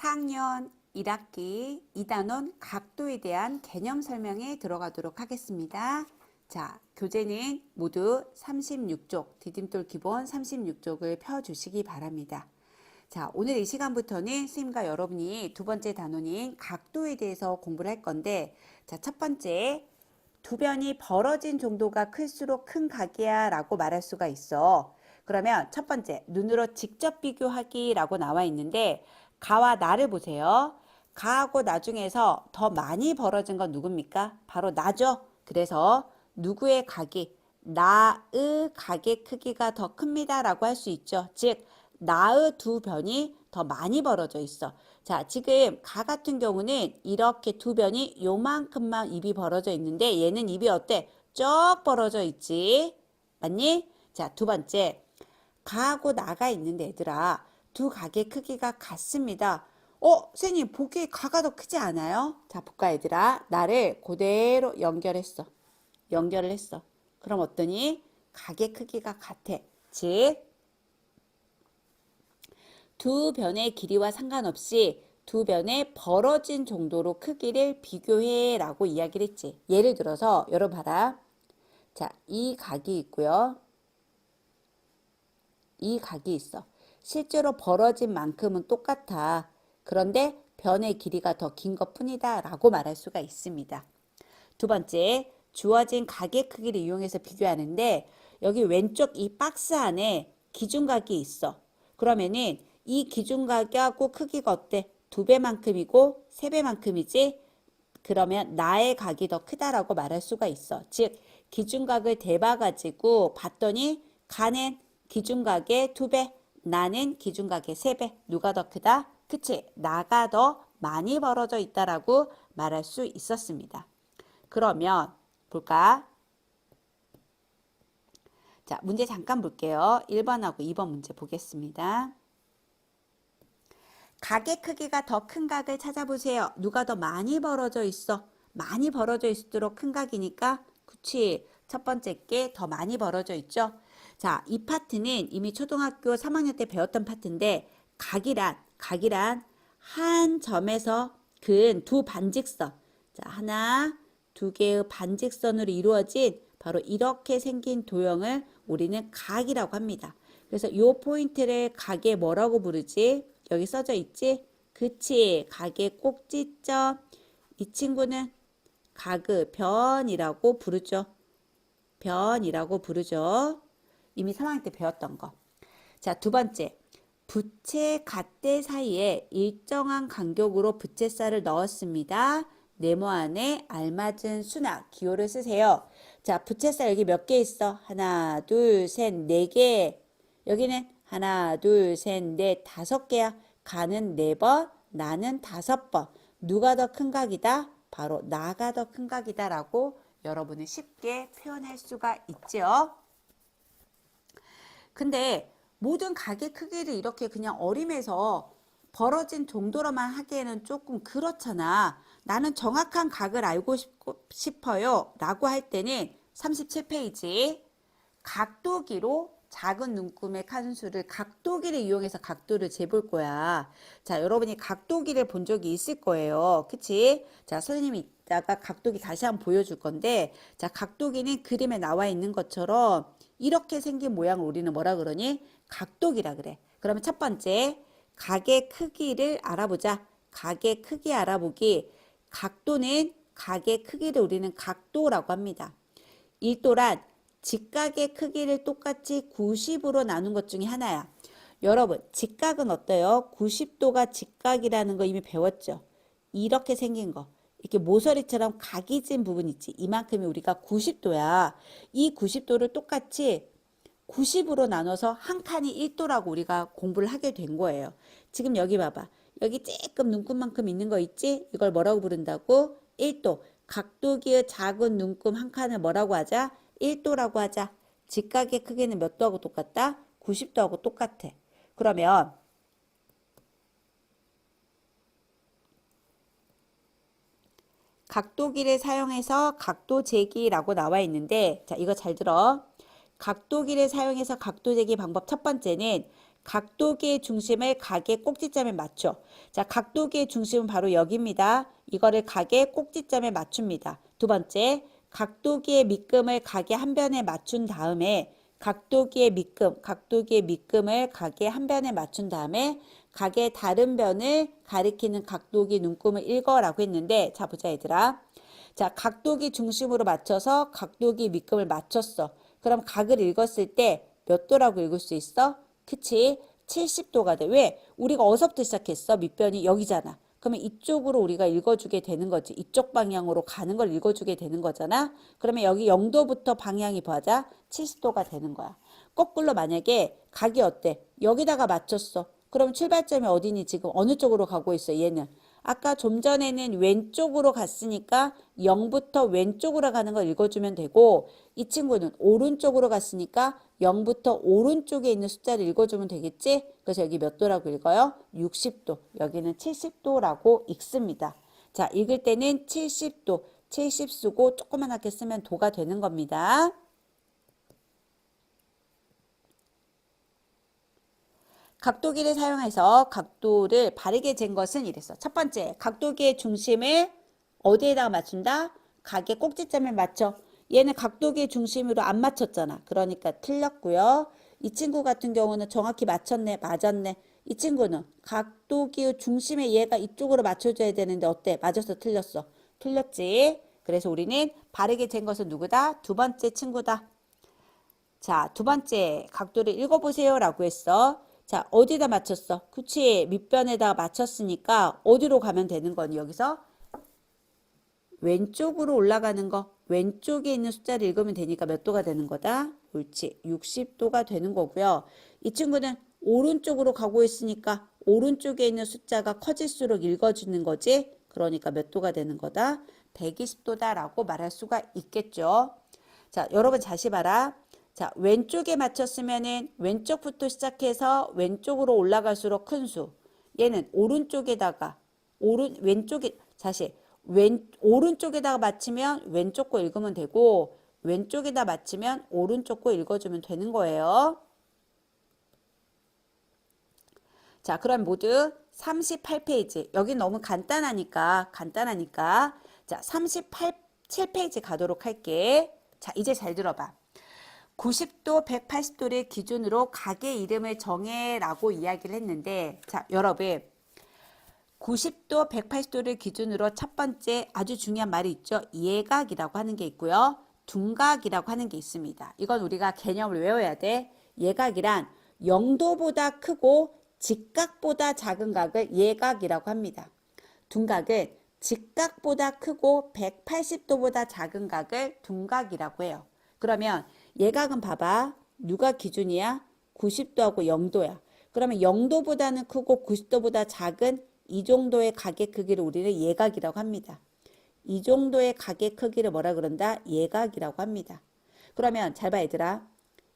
4학년 1학기 2단원 각도에 대한 개념 설명에 들어가도록 하겠습니다. 자, 교재는 모두 36쪽, 디딤돌 기본 36쪽을 펴주시기 바랍니다. 자, 오늘 이 시간부터는 선생님과 여러분이 두 번째 단원인 각도에 대해서 공부를 할 건데, 자, 첫 번째, 두 변이 벌어진 정도가 클수록 큰 각이야 라고 말할 수가 있어. 그러면 첫 번째, 눈으로 직접 비교하기 라고 나와 있는데, 가와 나를 보세요. 가하고 나 중에서 더 많이 벌어진 건 누굽니까? 바로 나죠. 그래서 누구의 각이, 나의 각의 크기가 더 큽니다 라고 할 수 있죠. 즉 나의 두 변이 더 많이 벌어져 있어. 자, 지금 가 같은 경우는 이렇게 두 변이 요만큼만 입이 벌어져 있는데 얘는 입이 어때? 쭉 벌어져 있지. 맞니? 자, 두 번째, 가하고 나가 있는데 얘들아, 두 각의 크기가 같습니다. 선생님 보기에 가가 더 크지 않아요? 자, 볼까 얘들아. 나를 그대로 연결을 했어. 그럼 어떠니? 각의 크기가 같아. 즉, 두 변의 길이와 상관없이 두 변의 벌어진 정도로 크기를 비교해 라고 이야기를 했지. 예를 들어서 여러분 봐라. 자, 이 각이 있고요. 이 각이 있어. 실제로 벌어진 만큼은 똑같아. 그런데 변의 길이가 더 긴 것뿐이다 라고 말할 수가 있습니다. 두 번째, 주어진 각의 크기를 이용해서 비교하는데 여기 왼쪽 이 박스 안에 기준각이 있어. 그러면은 이 기준각하고 크기가 어때? 2배만큼이고 3배만큼이지? 그러면 나의 각이 더 크다라고 말할 수가 있어. 즉 기준각을 대봐가지고 봤더니 가는 기준각의 2배, 나는 기준각의 3배. 누가 더 크다? 그치? 나가 더 많이 벌어져 있다라고 말할 수 있었습니다. 그러면 볼까? 자, 문제 잠깐 볼게요. 1번하고 2번 문제 보겠습니다. 각의 크기가 더 큰 각을 찾아보세요. 누가 더 많이 벌어져 있어? 많이 벌어져 있도록 큰 각이니까 그치? 첫 번째 게 더 많이 벌어져 있죠? 자, 이 파트는 이미 초등학교 3학년 때 배웠던 파트인데 각이란 한 점에서 그은 두 반직선. 자, 하나, 두 개의 반직선으로 이루어진 바로 이렇게 생긴 도형을 우리는 각이라고 합니다. 그래서 이 포인트를 각의 뭐라고 부르지? 여기 써져 있지? 그치? 각의 꼭지점. 이 친구는 각의 변이라고 부르죠. 변이라고 부르죠. 이미 3학년 때 배웠던 거. 자, 두 번째. 부채 갓대 사이에 일정한 간격으로 부채살을 넣었습니다. 네모 안에 알맞은 수나 기호를 쓰세요. 자, 부채살 여기 몇 개 있어? 하나, 둘, 셋, 네 개. 여기는 하나, 둘, 셋, 넷, 5개야. 가는 4번, 나는 5번. 누가 더 큰 각이다? 바로 나가 더 큰 각이다 라고 여러분은 쉽게 표현할 수가 있죠. 근데 모든 각의 크기를 이렇게 그냥 어림에서 벌어진 정도로만 하기에는 조금 그렇잖아. 나는 정확한 각을 알고 싶어요 라고 할 때는 37페이지 각도기로 작은 눈금의 칸수를 각도기를 이용해서 각도를 재볼 거야. 자, 여러분이 각도기를 본 적이 있을 거예요. 그치? 자, 선생님이 이따가 각도기 다시 한번 보여줄 건데, 자, 각도기는 그림에 나와 있는 것처럼 이렇게 생긴 모양을 우리는 뭐라 그러니? 각도기라 그래. 그러면 첫 번째, 각의 크기를 알아보자. 각의 크기 알아보기. 각도는 각의 크기를 우리는 각도라고 합니다. 일도란 직각의 크기를 똑같이 90으로 나눈 것 중에 하나야. 여러분, 직각은 어때요? 90도가 직각이라는 거 이미 배웠죠? 이렇게 생긴 거. 이렇게 모서리처럼 각이 진 부분 있지. 이만큼이 우리가 90도야. 이 90도를 똑같이 90으로 나눠서 한 칸이 1도라고 우리가 공부를 하게 된 거예요. 지금 여기 봐봐. 여기 쬐끔 눈금만큼 있는 거 있지? 이걸 뭐라고 부른다고? 1도. 각도기의 작은 눈금 한 칸을 뭐라고 하자? 1도라고 하자. 직각의 크기는 몇 도하고 똑같다? 90도하고 똑같아. 그러면 각도기를 사용해서 각도 재기라고 나와 있는데, 자, 이거 잘 들어. 각도기를 사용해서 각도 재기 방법 첫 번째는 각도기의 중심을 각의 꼭지점에 맞춰. 자, 각도기의 중심은 바로 여기입니다. 이거를 각의 꼭지점에 맞춥니다. 두 번째, 각도기의 밑금을 각의 한 변에 맞춘 다음에 각도기의 밑금을 각의 한 변에 맞춘 다음에 각의 다른 변을 가리키는 각도기 눈금을 읽어라고 했는데, 자, 보자 얘들아. 자, 각도기 중심으로 맞춰서 각도기 밑금을 맞췄어. 그럼 각을 읽었을 때 몇 도라고 읽을 수 있어? 그치? 70도가 돼. 왜? 우리가 어디서부터 시작했어? 밑변이 여기잖아. 그러면 이쪽으로 우리가 읽어주게 되는 거지. 이쪽 방향으로 가는 걸 읽어주게 되는 거잖아. 그러면 여기 0도부터 방향이 봐자 70도가 되는 거야. 거꾸로 만약에 각이 어때? 여기다가 맞췄어. 그럼 출발점이 어디니? 지금 어느 쪽으로 가고 있어? 얘는. 아까 좀 전에는 왼쪽으로 갔으니까 0부터 왼쪽으로 가는 걸 읽어주면 되고, 이 친구는 오른쪽으로 갔으니까 0부터 오른쪽에 있는 숫자를 읽어주면 되겠지? 그래서 여기 몇 도라고 읽어요? 60도. 여기는 70도라고 읽습니다. 자, 읽을 때는 70도, 70 쓰고 조그만하게 쓰면 도가 되는 겁니다. 각도기를 사용해서 각도를 바르게 잰 것은 이랬어. 첫 번째, 각도기의 중심을 어디에다가 맞춘다? 각의 꼭지점에 맞춰. 얘는 각도기의 중심으로 안 맞췄잖아. 그러니까 틀렸고요. 이 친구 같은 경우는 정확히 맞췄네, 맞았네. 이 친구는 각도기의 중심에 얘가 이쪽으로 맞춰줘야 되는데 어때? 맞았어, 틀렸어? 틀렸지. 그래서 우리는 바르게 잰 것은 누구다? 두 번째 친구다. 자, 두 번째 각도를 읽어보세요 라고 했어. 자, 어디다 맞췄어? 그치, 밑변에다 맞췄으니까 어디로 가면 되는 거니? 여기서 왼쪽으로 올라가는 거, 왼쪽에 있는 숫자를 읽으면 되니까 몇 도가 되는 거다? 옳지, 60도가 되는 거고요. 이 친구는 오른쪽으로 가고 있으니까 오른쪽에 있는 숫자가 커질수록 읽어주는 거지. 그러니까 몇 도가 되는 거다? 120도다라고 말할 수가 있겠죠. 자, 여러분 다시 봐라. 자, 왼쪽에 맞췄으면은 왼쪽부터 시작해서 왼쪽으로 올라갈수록 큰 수. 얘는 오른쪽에다가 왼쪽에 다시 오른쪽에다가 맞추면 왼쪽 거 읽으면 되고 왼쪽에다 맞추면 오른쪽 거 읽어주면 되는 거예요. 자, 그럼 모두 38페이지. 여기 너무 간단하니까 자, 7페이지 가도록 할게. 자, 이제 잘 들어봐. 90도, 180도를 기준으로 각의 이름을 정해라고 이야기를 했는데, 자, 여러분 90도, 180도를 기준으로 첫 번째 아주 중요한 말이 있죠. 예각이라고 하는 게 있고요. 둔각이라고 하는 게 있습니다. 이건 우리가 개념을 외워야 돼. 예각이란 0도보다 크고 직각보다 작은 각을 예각이라고 합니다. 둔각은 직각보다 크고 180도보다 작은 각을 둔각이라고 해요. 그러면 예각은 봐봐. 누가 기준이야? 90도하고 0도야. 그러면 0도보다는 크고 90도보다 작은 이 정도의 각의 크기를 우리는 예각이라고 합니다. 이 정도의 각의 크기를 뭐라 그런다? 예각이라고 합니다. 그러면 잘 봐 얘들아.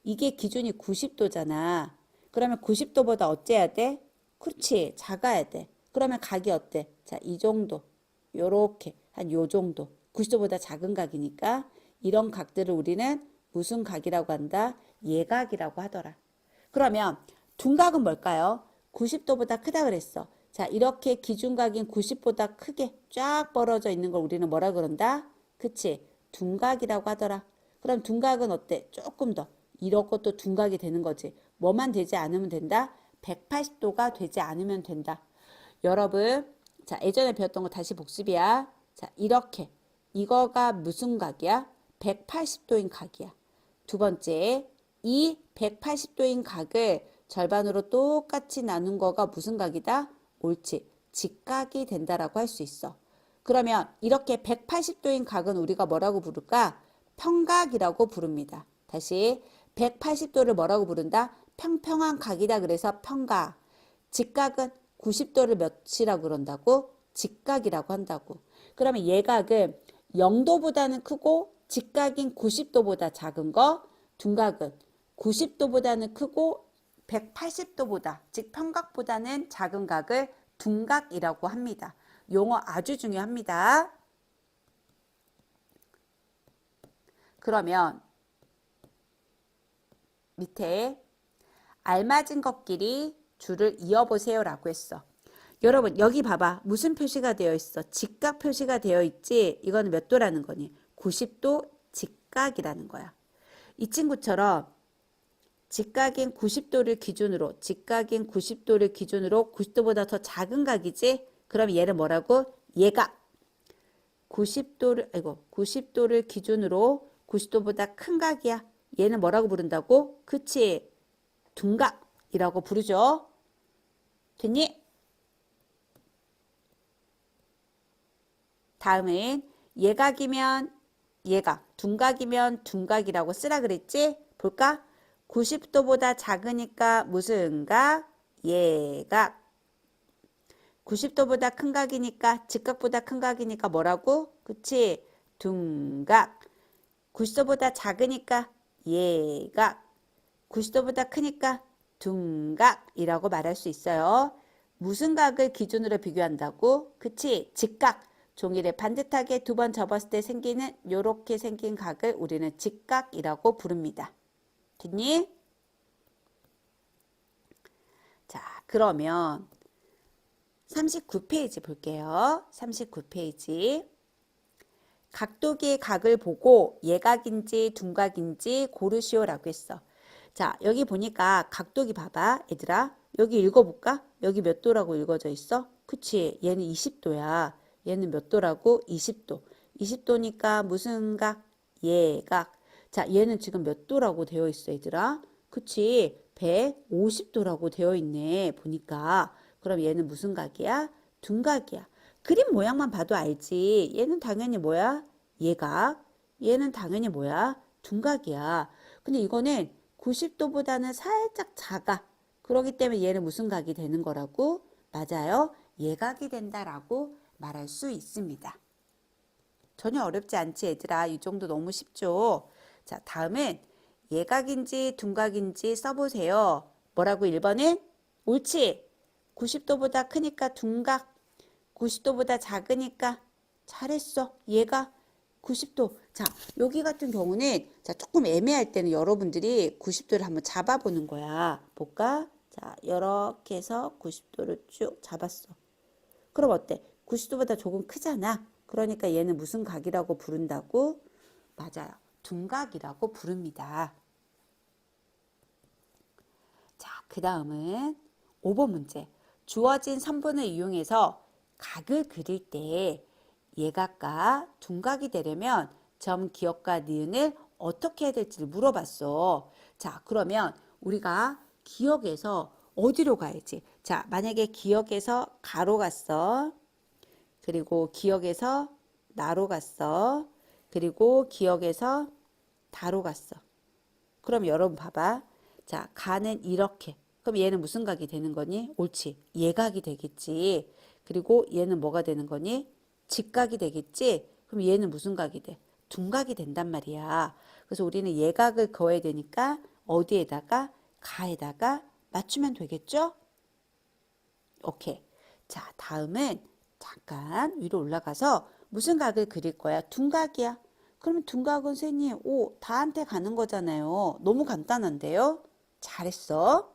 이게 기준이 90도잖아. 그러면 90도보다 어째야 돼? 그렇지. 작아야 돼. 그러면 각이 어때? 자, 이 정도. 요렇게 한 요 정도. 90도보다 작은 각이니까 이런 각들을 우리는 무슨 각이라고 한다? 예각이라고 하더라. 그러면 둔각은 뭘까요? 90도보다 크다 그랬어. 자, 이렇게 기준각인 90보다 크게 쫙 벌어져 있는 걸 우리는 뭐라 그런다? 그치? 둔각이라고 하더라. 그럼 둔각은 어때? 조금 더. 이런 것도 둔각이 되는 거지. 뭐만 되지 않으면 된다? 180도가 되지 않으면 된다. 여러분, 자, 예전에 배웠던 거 다시 복습이야. 자, 이렇게. 이거가 무슨 각이야? 180도인 각이야. 두 번째, 이 180도인 각을 절반으로 똑같이 나눈 거가 무슨 각이다? 옳지. 직각이 된다라고 할 수 있어. 그러면 이렇게 180도인 각은 우리가 뭐라고 부를까? 평각이라고 부릅니다. 다시 180도를 뭐라고 부른다? 평평한 각이다 그래서 평각. 직각은 90도를 몇이라고 그런다고? 직각이라고 한다고. 그러면 예각은 0도보다는 크고 직각인 90도보다 작은 거, 둔각은 90도보다는 크고 180도보다, 즉 평각보다는 작은 각을 둔각이라고 합니다. 용어 아주 중요합니다. 그러면 밑에 알맞은 것끼리 줄을 이어보세요 라고 했어. 여러분 여기 봐봐. 무슨 표시가 되어 있어? 직각 표시가 되어 있지? 이거는 몇 도라는 거니? 90도 직각이라는 거야. 이 친구처럼 직각인 90도를 기준으로 90도보다 더 작은 각이지? 그럼 얘는 뭐라고? 얘가 90도를 기준으로 90도보다 큰 각이야. 얘는 뭐라고 부른다고? 그치? 둔각이라고 부르죠. 됐니? 다음은 예각이면 예각, 둔각이면 둔각이라고 쓰라 그랬지? 볼까? 90도보다 작으니까 무슨 각? 예각. 90도보다 큰 각이니까 직각보다 큰 각이니까 뭐라고? 그치? 둔각. 90도보다 작으니까 예각. 90도보다 크니까 둔각이라고 말할 수 있어요. 무슨 각을 기준으로 비교한다고? 그치? 직각. 종이를 반듯하게 두 번 접었을 때 생기는 요렇게 생긴 각을 우리는 직각이라고 부릅니다. 됐니? 자, 그러면 39페이지 볼게요. 39페이지. 각도기의 각을 보고 예각인지 둔각인지 고르시오라고 했어. 자, 여기 보니까 각도기 봐봐. 얘들아, 여기 읽어볼까? 여기 몇 도라고 읽어져 있어? 그치? 얘는 20도야. 얘는 몇 도라고? 20도. 20도니까 무슨 각? 예각. 자, 얘는 지금 몇 도라고 되어 있어, 얘들아? 그치? 150도라고 되어 있네. 보니까. 그럼 얘는 무슨 각이야? 둔각이야. 그림 모양만 봐도 알지. 얘는 당연히 뭐야? 예각. 얘는 당연히 뭐야? 둔각이야. 근데 이거는 90도보다는 살짝 작아. 그렇기 때문에 얘는 무슨 각이 되는 거라고? 맞아요. 예각이 된다라고 말할 수 있습니다. 전혀 어렵지 않지 얘들아. 이 정도 너무 쉽죠. 자, 다음은 예각인지 둔각인지 써보세요. 뭐라고 1번은? 옳지. 90도보다 크니까 둔각. 90도보다 작으니까 잘했어. 얘가 90도. 자, 여기 같은 경우는 자, 조금 애매할 때는 여러분들이 90도를 한번 잡아보는 거야. 볼까? 자, 이렇게 해서 90도를 쭉 잡았어. 그럼 어때? 90도보다 조금 크잖아. 그러니까 얘는 무슨 각이라고 부른다고? 맞아요. 둔각이라고 부릅니다. 자, 그 다음은 5번 문제. 주어진 선분을 이용해서 각을 그릴 때 예각과 둔각이 되려면 점, 기역과 니은을 어떻게 해야 될지를 물어봤어. 자, 그러면 우리가 기역에서 어디로 가야지? 자, 만약에 기역에서 가로 갔어. 그리고 기역에서 나로 갔어. 그리고 기역에서 다로 갔어. 그럼 여러분 봐봐. 자, 가는 이렇게. 그럼 얘는 무슨 각이 되는 거니? 옳지. 예각이 되겠지. 그리고 얘는 뭐가 되는 거니? 직각이 되겠지. 그럼 얘는 무슨 각이 돼? 둔각이 된단 말이야. 그래서 우리는 예각을 그어야 되니까 어디에다가? 가에다가 맞추면 되겠죠? 오케이. 자, 다음은 잠깐 위로 올라가서 무슨 각을 그릴 거야? 둔각이야. 그러면 둔각은 선생님, 오, 다한테 가는 거잖아요. 너무 간단한데요? 잘했어.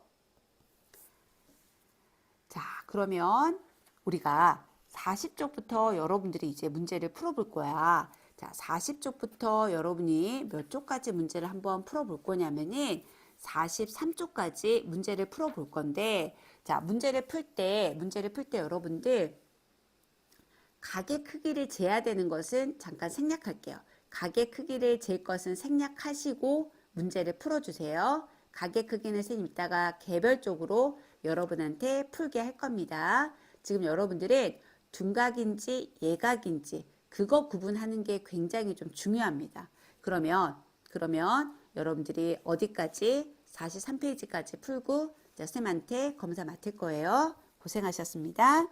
자, 그러면 우리가 40쪽부터 여러분들이 이제 문제를 풀어볼 거야. 자, 40쪽부터 여러분이 몇 쪽까지 문제를 한번 풀어볼 거냐면은 43쪽까지 문제를 풀어볼 건데, 자, 문제를 풀 때 여러분들 각의 크기를 재야 되는 것은 잠깐 생략할게요. 각의 크기를 잴 것은 생략하시고 문제를 풀어주세요. 각의 크기는 선생님 이따가 개별적으로 여러분한테 풀게 할 겁니다. 지금 여러분들은 둔각인지 예각인지 그거 구분하는 게 굉장히 좀 중요합니다. 그러면 여러분들이 어디까지 43페이지까지 풀고 선생님한테 검사 맡을 거예요. 고생하셨습니다.